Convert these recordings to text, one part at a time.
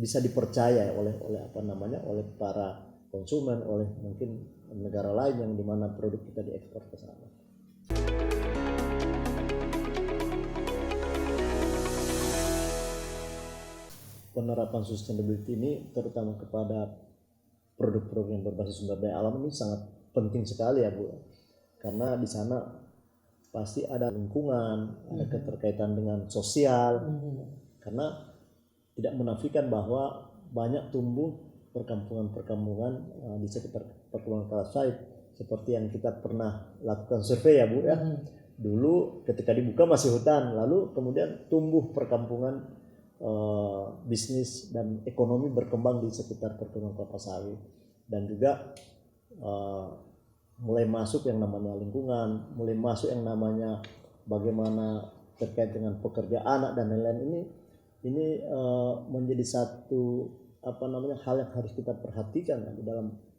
bisa dipercaya oleh apa namanya, oleh para konsumen, oleh mungkin negara lain yang dimana produk kita diekspor ke sana. Penerapan sustainability ini terutama kepada produk-produk yang berbasis sumber daya alam ini sangat penting sekali ya Bu, karena di sana pasti ada lingkungan, ada keterkaitan dengan sosial, karena tidak menafikan bahwa banyak tumbuh perkampungan-perkampungan di sekitar perkebunan kelapa sawit seperti yang kita pernah lakukan survei ya Bu ya. Dulu ketika dibuka masih hutan, lalu kemudian tumbuh perkampungan, bisnis dan ekonomi berkembang di sekitar perkebunan kelapa sawit, dan juga mulai masuk yang namanya lingkungan, mulai masuk yang namanya bagaimana terkait dengan pekerja anak dan lain-lain. Ini menjadi satu apa namanya hal yang harus kita perhatikan ya,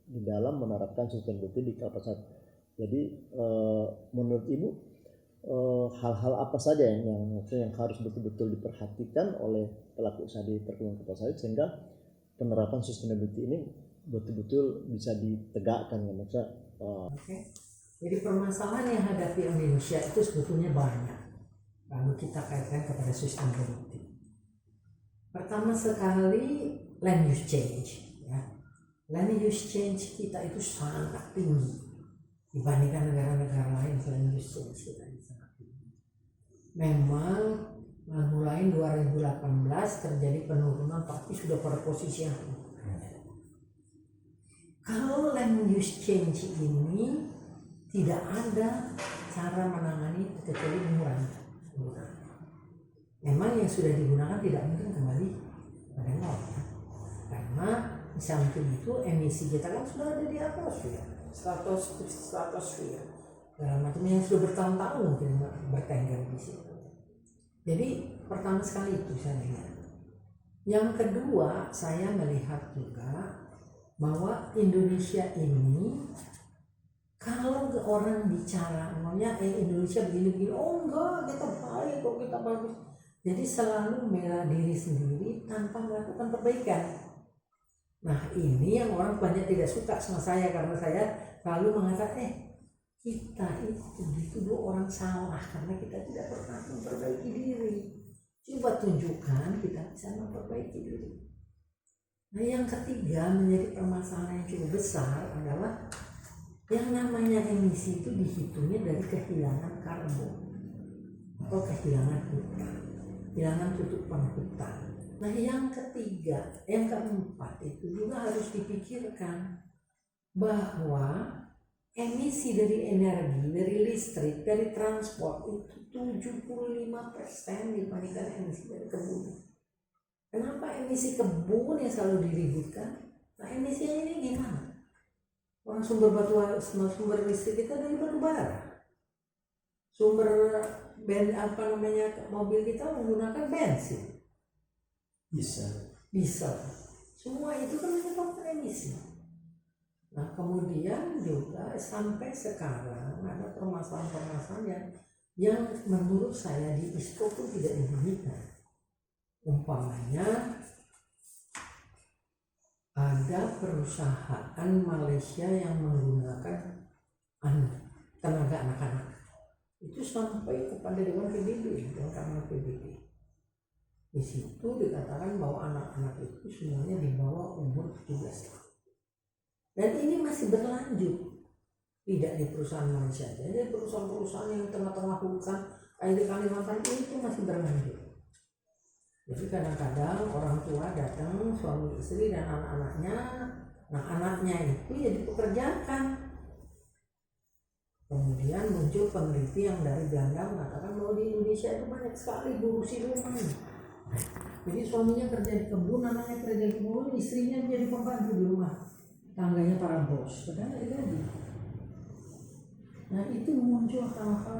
di dalam menerapkan sustainability di kelapa sawit. Jadi menurut Ibu hal-hal apa saja yang harus betul-betul diperhatikan oleh pelaku usaha di perkebunan kelapa sawit sehingga penerapan sustainability ini betul-betul bisa ditegakkan ya maksudnya. Jadi permasalahan yang hadapi Indonesia itu sebetulnya banyak. Lalu kita kaitkan kepada sustainability. Pertama sekali land use change. Ya. Land use change kita itu sangat tinggi dibandingkan negara-negara lain. Land use change kita itu sangat tinggi. Memang mulai 2018 terjadi penurunan, tapi sudah pada posisi yang tinggi. Kalau land use change ini tidak ada cara menangani kecuali mengurangi. Memang yang sudah digunakan tidak mungkin kembali pada nol, karena di samping itu emisi kita kan sudah ada di atmosfer, stratosfer, segala macam yang sudah bertahun-tahun mungkin bertengger di situ. Jadi pertama sekali itu saya lihat. Yang kedua saya melihat juga bahwa Indonesia ini kalau orang bicara namanya Indonesia begini-begini, oh enggak kita baik kok, kita bagus. Jadi selalu membela diri sendiri tanpa melakukan perbaikan. Nah ini yang orang banyak tidak suka sama saya, karena saya selalu mengatakan kita itu dituduh orang salah karena kita tidak pernah memperbaiki diri. Coba tunjukkan kita bisa memperbaiki diri. Nah yang ketiga menjadi permasalahan yang cukup besar adalah yang namanya emisi itu dihitungnya dari kehilangan karbon atau kehilangan hutan, kehilangan tutupan hutan. Nah yang ketiga, yang keempat itu juga harus dipikirkan bahwa emisi dari energi, dari listrik, dari transport itu 75% dibandingkan emisi dari kebun. Kenapa emisi kebun yang selalu diributkan? Nah emisinya ini gimana? Orang sumber listrik kita dari batu bara. Sumber mobil kita menggunakan bensin. Diesel. Semua itu kan menyebabkan emisi. Nah kemudian juga sampai sekarang ada permasalahan-permasalahan yang menurut saya di ISPO pun tidak diberikan. Umpamanya ada perusahaan Malaysia yang menggunakan tenaga anak-anak itu sampai kepada Dewan PBB, Di situ dikatakan bahwa anak-anak itu semuanya di bawah umur 17 tahun. Dan ini masih berlanjut, tidak di perusahaan Malaysia saja, jadi perusahaan-perusahaan yang tengah-tengah hutan kayak di Kalimantan itu masih berlanjut. Jadi kadang-kadang orang tua datang, suami istri dan anak-anaknya. Nah anaknya itu ya dipekerjakan. Kemudian muncul peneliti yang dari Belanda mengatakan bahwa di Indonesia itu banyak sekali buruh siluman. Jadi suaminya kerja di kebun, anaknya kerja di kebun, istrinya menjadi pembantu di rumah tangganya para bos. Padahal itu. Nah itu muncul hal-hal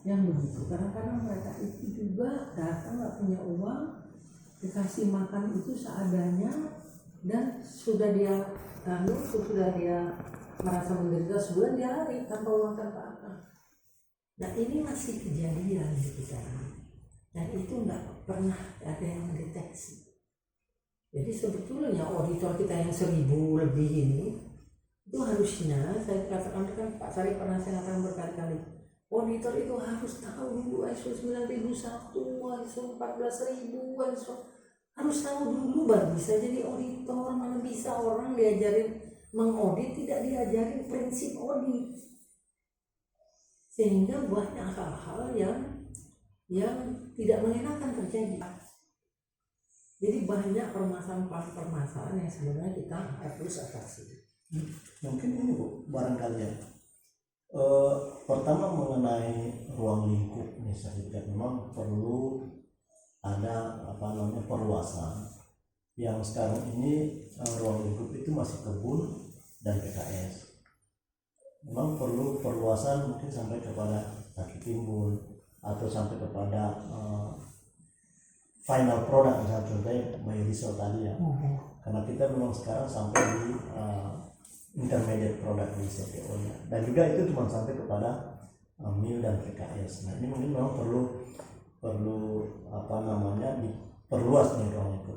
yang begitu. Kadang-kadang mereka itu juga datang nggak punya uang, dikasih makan itu seadanya, dan sudah dia merasa menderita sebulan, dia lari tanpa uang tanpa apa. Nah ini masih kejadian di kita, dan itu nggak pernah ada yang mendeteksi. Jadi sebetulnya auditor kita yang 1000 lebih ini itu harusnya, saya katakan kan Pak Sari pernah saya katakan berkali-kali, auditor itu harus tahu dulu ISO 9001, ISO 14000, ISO harus tahu dulu baru bisa jadi auditor. Mana bisa orang diajarin mengaudit tidak diajarin prinsip audit, sehingga banyak hal-hal yang tidak mengenakan terjadi. Jadi banyak permasalahan yang sebenarnya kita harus atasi. Mungkin ini Bu, barangkali ya. Pertama mengenai ruang lingkup nih, saya lihat memang perlu ada perluasan. Yang sekarang ini ruang lingkup itu masih kebun dan PKS. Memang perlu perluasan mungkin sampai kepada kaki timbun atau sampai kepada final product, misalnya contohnya biodiesel tadi ya. Karena kita memang sekarang sampai di intermediate product di CPO nya, dan juga itu cuma sampai kepada mil dan PKS. Nah ini mungkin memang perlu diperluas nih ruang itu.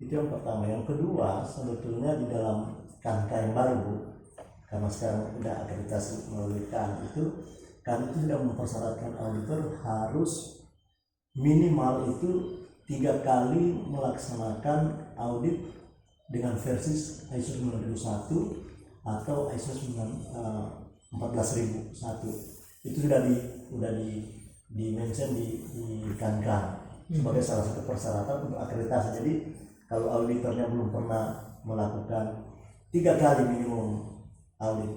Itu yang pertama. Yang kedua, sebetulnya di dalam KANKA yang baru Bu, karena sekarang udah akreditasi melalui KAN itu sudah mempersyaratkan auditor harus minimal itu 3 kali melaksanakan audit dengan versi ISO 9001 atau ISO 14001. Itu sudah di mention di KANKA sebagai salah satu persyaratan untuk akreditasi. Jadi kalau auditornya belum pernah melakukan 3 kali minimum audit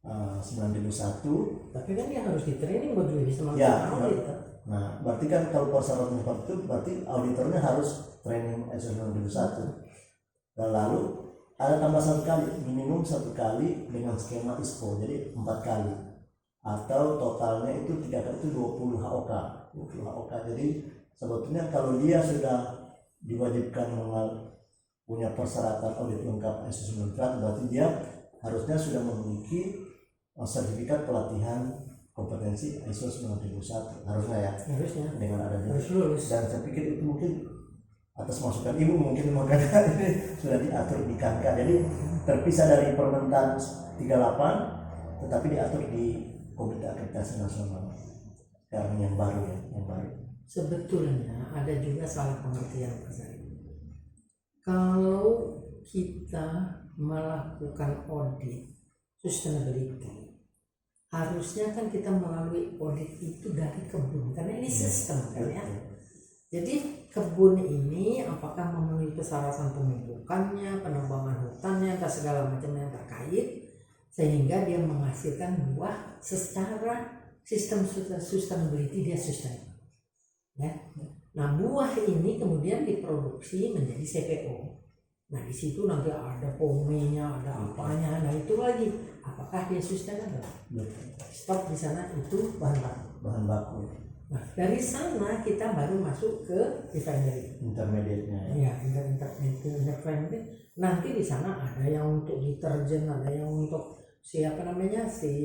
91, tapi kan dia harus di training baru bisa melakukan ya, audit. Nah, berarti kan kalau persyaratan seperti itu, berarti auditornya harus training ISO 9001. Dan lalu ada tambah 1 kali, minimum 1 kali dengan skema ISPO, jadi 4 kali. Atau totalnya itu 3 kali itu 20 HOK. Jadi sebetulnya kalau dia sudah diwajibkan punya persyaratan audit lengkap ISO 9001, berarti dia harusnya sudah memiliki sertifikat pelatihan kompetensi ISO 9001, harusnya ya, dengan adanya. Dan saya pikir itu mungkin atas masukan Ibu mungkin makanya ini sudah diatur di KANKA. Jadi terpisah dari Permentan 38, tetapi diatur di Komite Akreditasi Nasional sekarang yang baru ya, yang baru. Sebetulnya ada juga salah pengertian Pak Sari. Kalau kita melakukan audit sustainability, harusnya kan kita melalui audit itu dari kebun, karena ini sistem kan ya. Jadi kebun ini apakah memenuhi persyaratan pemupukannya, penebangan hutannya, dan segala macam yang terkait, sehingga dia menghasilkan buah secara sistem sustainability dia sustainable. Ya. Nah buah ini kemudian diproduksi menjadi CPO. Nah di situ nanti ada pomenya, ada apanya. Nah itu lagi, apakah dia sustainable? Stop di sana, itu bahan baku. Nah dari sana kita baru masuk ke refinery. Intermediate-nya. Ya, intermediate. Nanti di sana ada yang untuk deterjen, ada yang untuk biodiesel,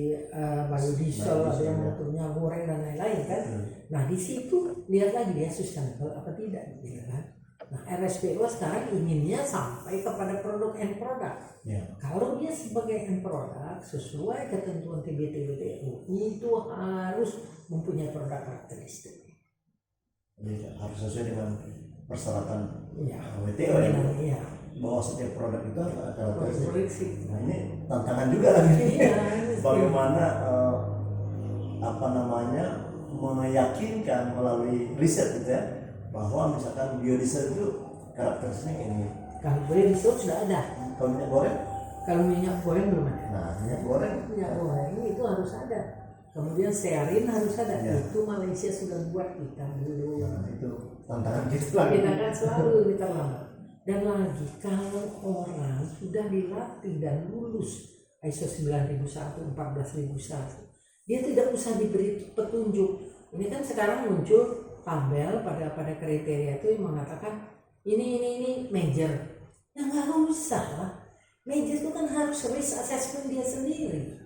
ada yang untuk minyak goreng dan lain-lain kan. Nah di situ lihat lagi dia sustainable apa tidak, gitu kan. Nah RSPO sekarang inginnya sampai kepada produk end product. Kalau dia sebagai end product sesuai ketentuan TBT-WTO itu harus mempunyai produk karakteristik. Jadi harus sesuai dengan persyaratan WTO ya. Bahwa setiap produk itu ada karakteristik. Nah ini tantangan juga lagi. Bagaimana meyakinkan melalui riset gitu ya, bahwa misalkan biodiesel itu karakteristiknya ini. Kalau biodiesel sudah ada. Kalau minyak goreng? Kalau minyak goreng belum ada. Nah minyak goreng itu harus ada. Kemudian stearin harus ada. Itu Malaysia sudah buat, kita belum. Nah, itu tantangan kita lagi. Kita kan selalu kita lama. Dan lagi kalau orang sudah dilatih dan lulus ISO 9001, 14001, dia tidak usah diberi petunjuk. Ini kan sekarang muncul tabel pada kriteria itu yang mengatakan ini major. Ya nggak usah. Major itu kan harus risk assessment dia sendiri.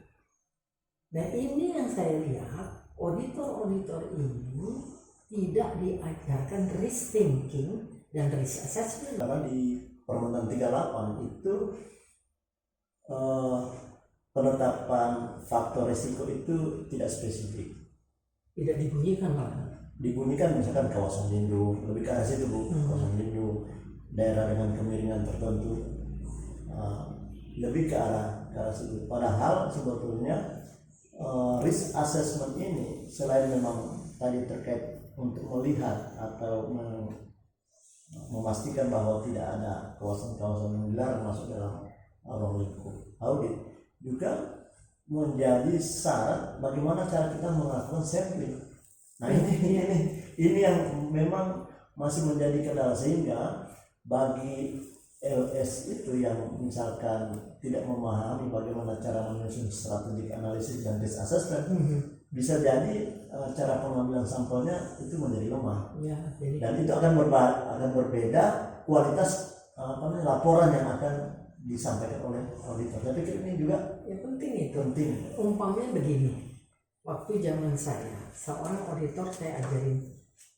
Nah ini yang saya lihat, auditor ini tidak diajarkan risk thinking dan risk assessment. Karena di Permentan 38 itu penetapan faktor risiko itu tidak spesifik. Tidak dibunyikan malah. Dibunyikan misalkan kawasan lindung, lebih ke arah situ Bu, kawasan lindung, daerah dengan kemiringan tertentu, lebih ke arah situ. Padahal sebetulnya risk assessment ini selain memang tadi terkait untuk melihat atau memastikan bahwa tidak ada kawasan-kawasan yang dilarang masuk dalam ruang lingkup audit, juga menjadi syarat bagaimana cara kita melakukan sampling. Nah ini yang memang masih menjadi kendala, sehingga bagi LS itu yang misalkan tidak memahami bagaimana cara menyusun strategic analisis dan risk assessment, bisa jadi cara pengambilan sampelnya itu menjadi lemah. Ya, jadi Dan itu akan berbeda kualitas laporan yang akan disampaikan oleh auditor. Saya pikir ini juga ya penting itu. penting. Umpamanya begini, waktu zaman saya, seorang auditor saya ajarin,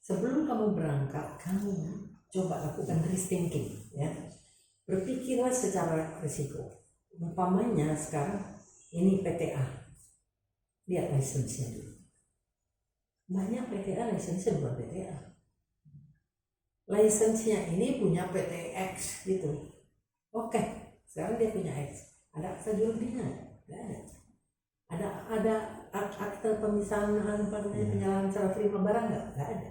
sebelum kamu berangkat, kamu coba lakukan risk thinking, ya. Berpikirlah secara risiko. Umpamanya sekarang ini PTA, lihat lisensinya dulu. Banyak PTA lisensinya bukan PTA. Lisensinya ini punya PTX gitu. Oke, sekarang dia punya X. Ada akta jual belinya? Tidak ada. Ada akta pemisahan penyalahan secara terima barang nggak? Nggak ada.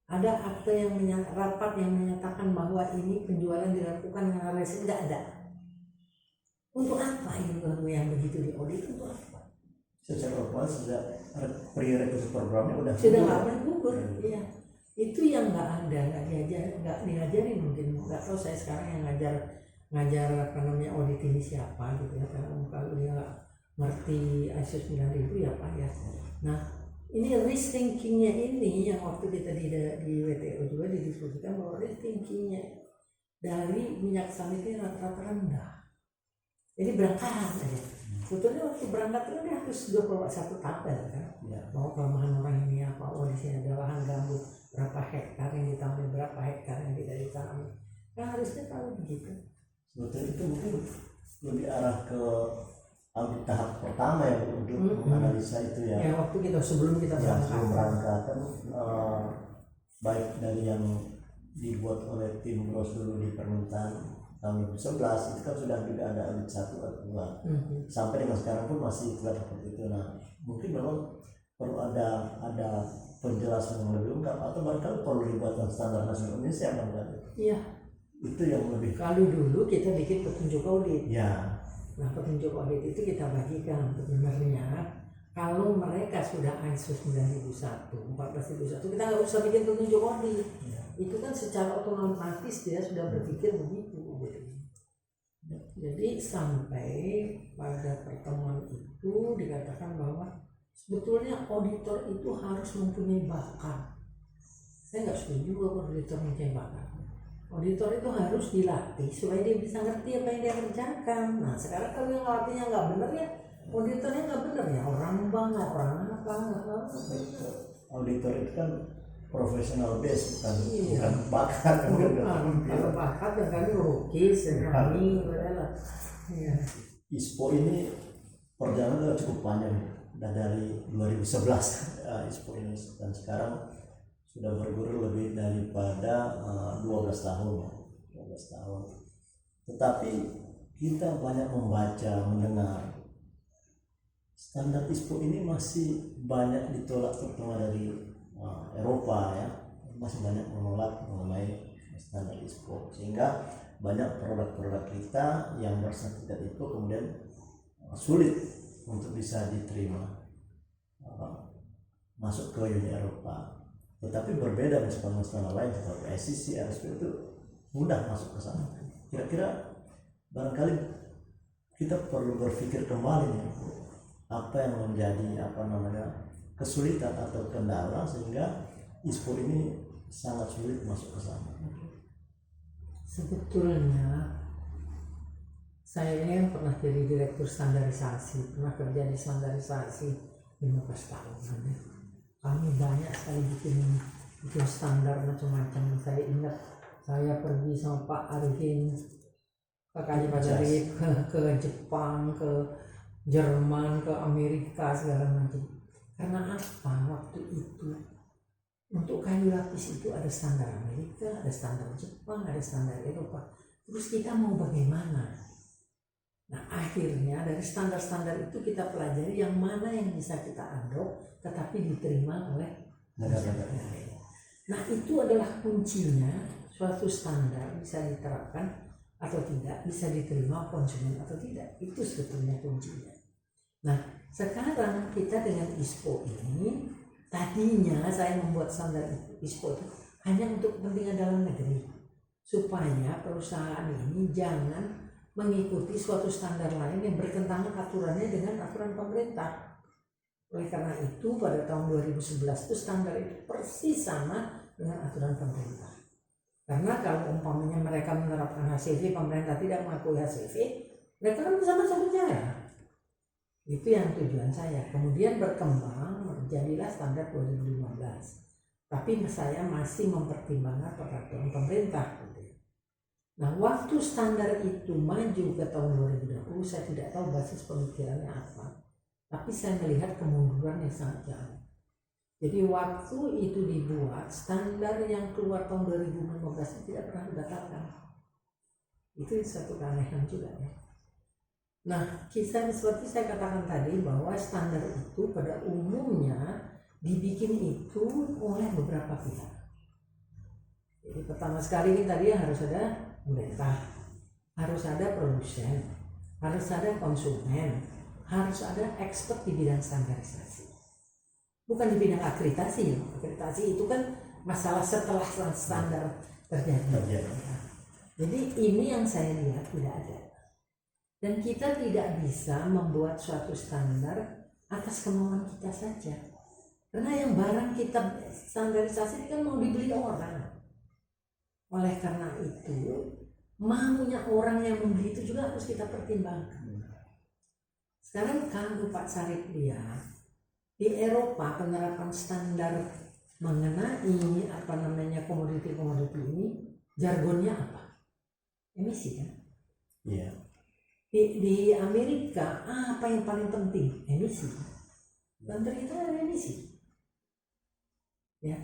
Ada akte yang rapat yang menyatakan bahwa ini penjualan dilakukan dengan lisensi? Nggak ada. Untuk apa itu yang begitu diaudit? Untuk apa? Secara formal sudah prerequisite programnya udah Nggak ada gugur. Iya. Itu yang nggak ada, nggak diajarin mungkin. Nggak tahu saya sekarang yang ngajar apa namanya audit ini siapa gitu ya. Kalau dia nggak ngerti ISO 9000 ya Pak ya. Nah, ini risk thinkingnya ini yang waktu kita di WTO juga didiskusikan bahwa risk thinkingnya dari minyak sawit ini rata-rata rendah. Jadi berangkat aja. Sebetulnya waktu berangkat itu dia harus juga bawa satu tabel kan. Ya. Bahwa kelemahan orang ini apa, oh di sini ada lahan gambut berapa hektar yang ditanami, berapa hektar yang tidak ditanami. Kan harusnya tahu begitu. Sebetulnya itu mungkin lebih arah ke audit tahap pertama ya untuk menganalisa itu ya. Ya waktu kita sebelum kita Sebelum berangkat. berangkat kan baik dari yang dibuat oleh tim Gross dulu di Permentan tahun 2011 itu kan sudah juga ada audit 1 atau 2 sampai dengan sekarang pun masih tetap seperti itu. Nah mungkin memang perlu ada penjelasan yang lebih lengkap atau barangkali perlu dibuatkan standar nasional Indonesia barangkali. Iya. Itu yang lebih. Kalau dulu kita bikin petunjuk audit. Ya. Nah petunjuk audit itu kita bagikan sebenarnya. Kalau mereka sudah ISO 9001, 14001, kita nggak usah bikin petunjuk audit. Ya. Itu kan secara otomatis dia sudah berpikir begitu. Jadi sampai pada pertemuan itu dikatakan bahwa sebetulnya auditor itu harus mempunyai bakat. Saya nggak setuju kalau auditor mempunyai bakat. Auditor itu harus dilatih supaya dia bisa ngerti apa yang dia kerjakan. Nah sekarang kalau yang latihnya nggak benar ya, auditornya nggak benar ya, orang banget, orang apa nggak. Auditor itu kan profesional base bukan bakat. Kalau bakat kan lukis, nyanyi, berapa. Ya. ISPO ini perjalanan sudah cukup panjang, udah dari 2011 ISPO ini, dan sekarang sudah bergulir lebih daripada 12 tahun. Tetapi kita banyak membaca, mendengar standar ISPO ini masih banyak ditolak, terutama dari Eropa ya, masih banyak menolak mengenai standar ISPO, sehingga banyak produk-produk kita yang bersertifikat ISPO kemudian sulit untuk bisa diterima masuk ke Uni Eropa. Tetapi berbeda misalkan standar lain seperti SEC, RSP itu mudah masuk ke sana. Kira-kira barangkali kita perlu berpikir kembali nih, apa yang menjadi kesulitan atau kendala sehingga ISPO ini sangat sulit masuk ke sana. Sebetulnya saya ini yang pernah jadi direktur standarisasi, pernah kerja di standarisasi 15 tahun. Kami banyak sekali bikin bikin standar macam-macam. Saya ingat saya pergi sama Pak Arifin kakaknya Pak Arif ke Jepang, ke Jerman, ke Amerika segala macam. Karena apa? Waktu itu untuk kayu lapis itu ada standar Amerika, ada standar Jepang, ada standar Eropa. Terus kita mau bagaimana? Nah akhirnya dari standar-standar itu kita pelajari yang mana yang bisa kita adop tetapi diterima oleh negara. Nah itu adalah kuncinya, suatu standar bisa diterapkan atau tidak, bisa diterima konsumen atau tidak. Itu sebetulnya kuncinya. Nah sekarang kita dengan ISPO ini, tadinya saya membuat standar ISPO itu hanya untuk kepentingan dalam negeri, supaya perusahaan ini jangan mengikuti suatu standar lain yang bertentangan aturannya dengan aturan pemerintah. Oleh karena itu pada tahun 2011 itu standar itu persis sama dengan aturan pemerintah. Karena kalau umpamanya mereka menerapkan HCV, pemerintah tidak mengakui HCV, mereka kan bisa masuk penjara. Itu yang tujuan saya. Kemudian berkembang, jadilah standar 2015. Tapi saya masih mempertimbangkan peraturan pemerintah. Nah, waktu standar itu maju ke tahun 2020, saya tidak tahu basis pemikirannya apa. Tapi saya melihat kemunduran yang sangat jauh. Jadi waktu itu dibuat, standar yang keluar tahun 2015 itu tidak pernah dibatalkan. Itu satu keanehan juga ya. Nah, kisah seperti saya katakan tadi bahwa standar itu pada umumnya dibikin itu oleh beberapa pihak. Jadi pertama sekali ini tadi harus ada pemerintah, harus ada produsen, harus ada konsumen, harus ada expert di bidang standarisasi. Bukan di bidang akreditasi. Akreditasi itu kan masalah setelah standar terjadi. Jadi ini yang saya lihat tidak ada. Dan kita tidak bisa membuat suatu standar atas kemauan kita saja. Karena yang barang kita standarisasi kan mau dibeli orang. Oleh karena itu, maunya orang yang membeli itu juga harus kita pertimbangkan. Sekarang kalau Pak Sarip lihat, di Eropa penerapan standar mengenai komoditi-komoditi ini, jargonnya apa? Emisi kan? Iya. Di Amerika apa yang paling penting? Emisi. Dan ternyata ada emisi. Ya.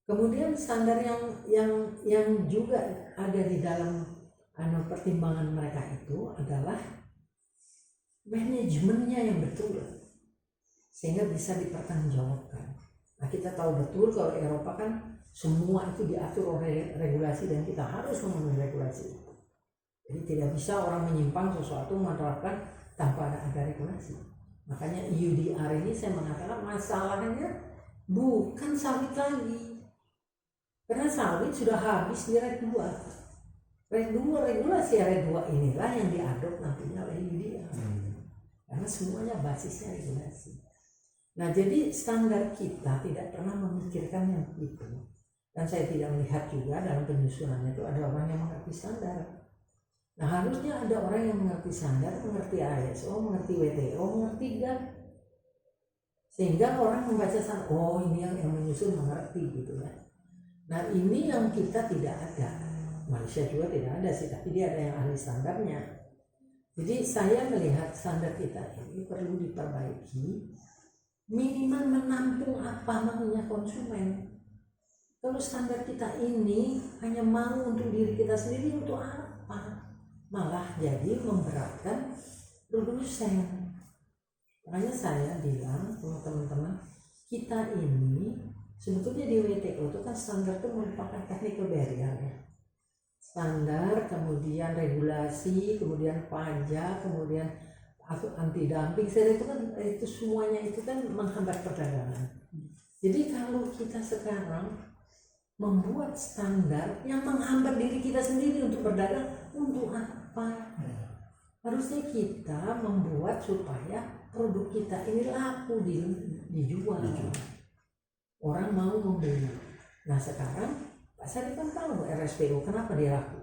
Kemudian standar yang juga ada di dalam pertimbangan mereka itu adalah manajemennya yang betul, sehingga bisa dipertanggungjawabkan. Nah kita tahu betul kalau Eropa kan semua itu diatur oleh regulasi dan kita harus memenuhi regulasi itu. Jadi tidak bisa orang menyimpang sesuatu menerapkan tanpa ada regulasi. Makanya EUDR ini saya mengatakan masalahnya bukan sawit lagi. Karena sawit sudah habis di RED 2. RED 2, regulasi RED 2 inilah yang diadop nantinya oleh EUDR. Karena semuanya basisnya regulasi. Nah jadi standar kita tidak pernah memikirkan yang itu. Dan saya tidak melihat juga dalam penyusunannya itu ada orang yang mengerti standar. Nah harusnya ada orang yang mengerti standar, mengerti ISO, mengerti WTO, mengerti GAP. Sehingga orang membaca standar, oh ini yang menyusun mengerti gitu ya. Nah ini yang kita tidak ada. Malaysia juga tidak ada sih, tapi dia ada yang ahli standarnya. Jadi saya melihat standar kita ini perlu diperbaiki, minimal menampung apa maunya konsumen. Kalau standar kita ini hanya mau untuk diri kita sendiri, untuk apa? Malah jadi memberatkan produsen. Makanya saya bilang sama teman-teman, kita ini sebetulnya di WTO itu kan standar itu merupakan technical barrier ya. Standar, kemudian regulasi, kemudian pajak, kemudian anti dumping, itu semuanya itu kan menghambat perdagangan. Jadi kalau kita sekarang membuat standar yang menghambat diri kita sendiri untuk berdagang, untuk apa? Harusnya kita membuat supaya produk kita ini laku dijual. Orang mau membeli. Nah sekarang Pak Sarip kan tahu RSPO kenapa dia laku.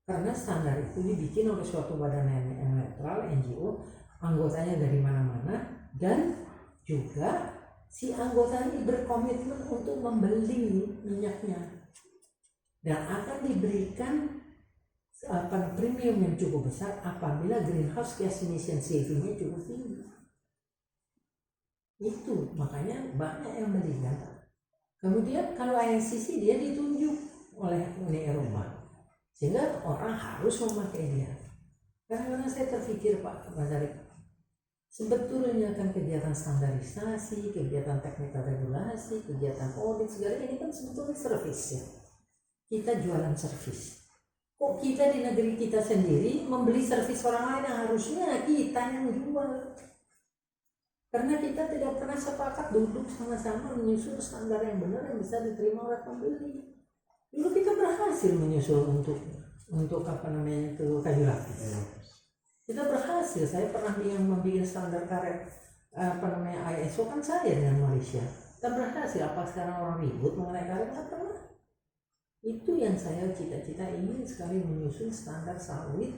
Karena standar itu dibikin oleh suatu badan yang netral, NGO, anggotanya dari mana-mana, dan juga si anggota ini berkomitmen untuk membeli minyaknya dan akan diberikan premium yang cukup besar apabila greenhouse gas emission savingnya cukup tinggi. Itu makanya banyak yang beli kan. Kemudian kalau ISCC dia ditunjuk oleh Uni Eropa sehingga orang harus memakai dia. Karena saya terpikir Pak Mazari, sebetulnya kan kegiatan standarisasi, kegiatan teknikal regulasi, kegiatan audit segala ini kan sebetulnya servis ya. Kita jualan servis. Kok kita di negeri kita sendiri membeli servis orang lain yang harusnya kita yang jual? Karena kita tidak pernah sepakat duduk sama-sama menyusun standar yang benar yang bisa diterima oleh pembeli. Dulu kita berhasil menyusul untuk apa namanya itu kayu lapis. Kita berhasil. Saya pernah yang membuat standar karet ISO kan saya dengan Malaysia. Kita berhasil. Apa sekarang orang ribut mengenai karet? Nggak pernah. Itu yang saya cita-cita ingin sekali menyusun standar sawit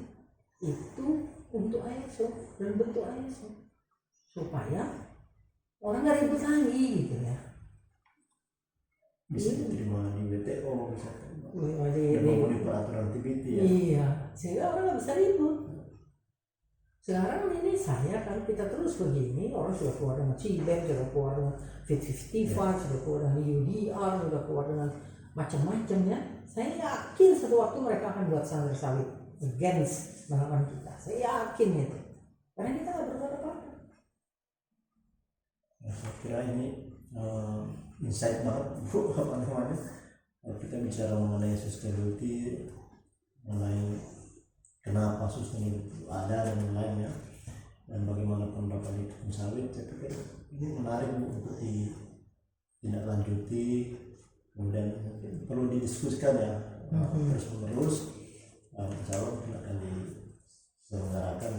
itu untuk ISO dan bentuk ISO supaya orang nggak ribut lagi gitu ya. Bisa diterima di WTO misalkan. Di peraturan TBT ya. Iya, sehingga orang nggak bisa ribut. Sekarang ini saya kalau kita terus begini, orang sudah keluar dengan CBAM, sudah keluar dengan Fit 55, sudah keluar dengan UDR, sudah keluar dengan macam-macam ya. Saya yakin satu waktu mereka akan buat standar sawit against melawan kita. Saya yakin itu. Karena kita nggak berbuat apa-apa. Saya kira ini insight banget Bu, apa namanya? Kalau kita bicara mengenai sustainability, mengenai kenapa sustainability ada dan lainnya, dan bagaimana pendapat di sawit, saya pikir ini menarik Bu untuk ditindaklanjuti, kemudian perlu didiskusikan ya terus menerus. Insya Allah akan diselenggarakan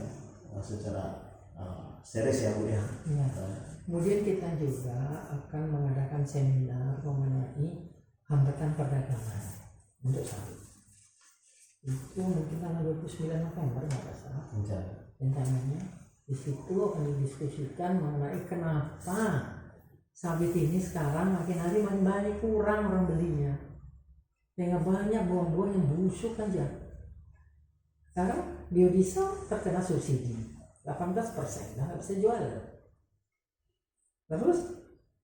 secara serius ya Bu ya. Kemudian kita juga akan mengadakan seminar mengenai hambatan perdagangan untuk sawit. Itu mungkin tanggal 29 November nggak salah. Rencananya di situ akan didiskusikan mengenai kenapa sawit ini sekarang makin hari makin banyak kurang orang belinya. Sehingga banyak buah-buah yang busuk aja. Sekarang biodiesel terkena subsidi 18%, nggak bisa jual. Terus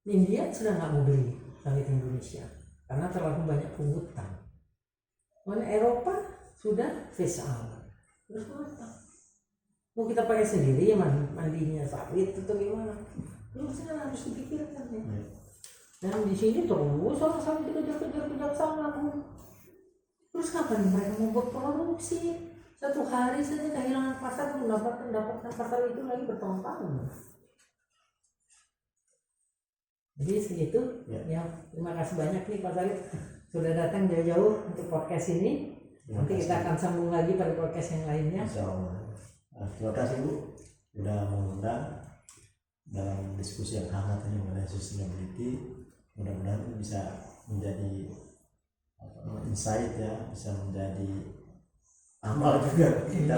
India sudah nggak mau beli sawit Indonesia karena terlalu banyak pungutan. Eropa sudah phase out. Terus apa? Mau kita pakai sendiri ya mandinya sawit atau gimana? Itu harus dipikirkan ya. Dan di sini terus orang sawit dikejar-kejar sana. Terus kapan mereka mau buat produksi? Satu hari saja kehilangan pasar, mendapatkan pasar itu lagi bertahun-tahun. Jadi segitu ya. Terima kasih banyak nih Pak Sarif sudah datang jauh-jauh untuk podcast ini. Nanti kita akan sambung lagi pada podcast yang lainnya. Terima kasih Bu sudah mengundang dalam diskusi yang hangat ini mengenai sustainability. Mudah-mudahan bisa menjadi insight ya, bisa menjadi amal juga kita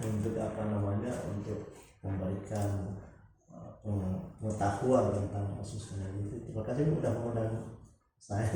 untuk apa namanya, untuk memberikan pengetahuan tentang sustainability. Terima kasih Bu sudah mengundang saya.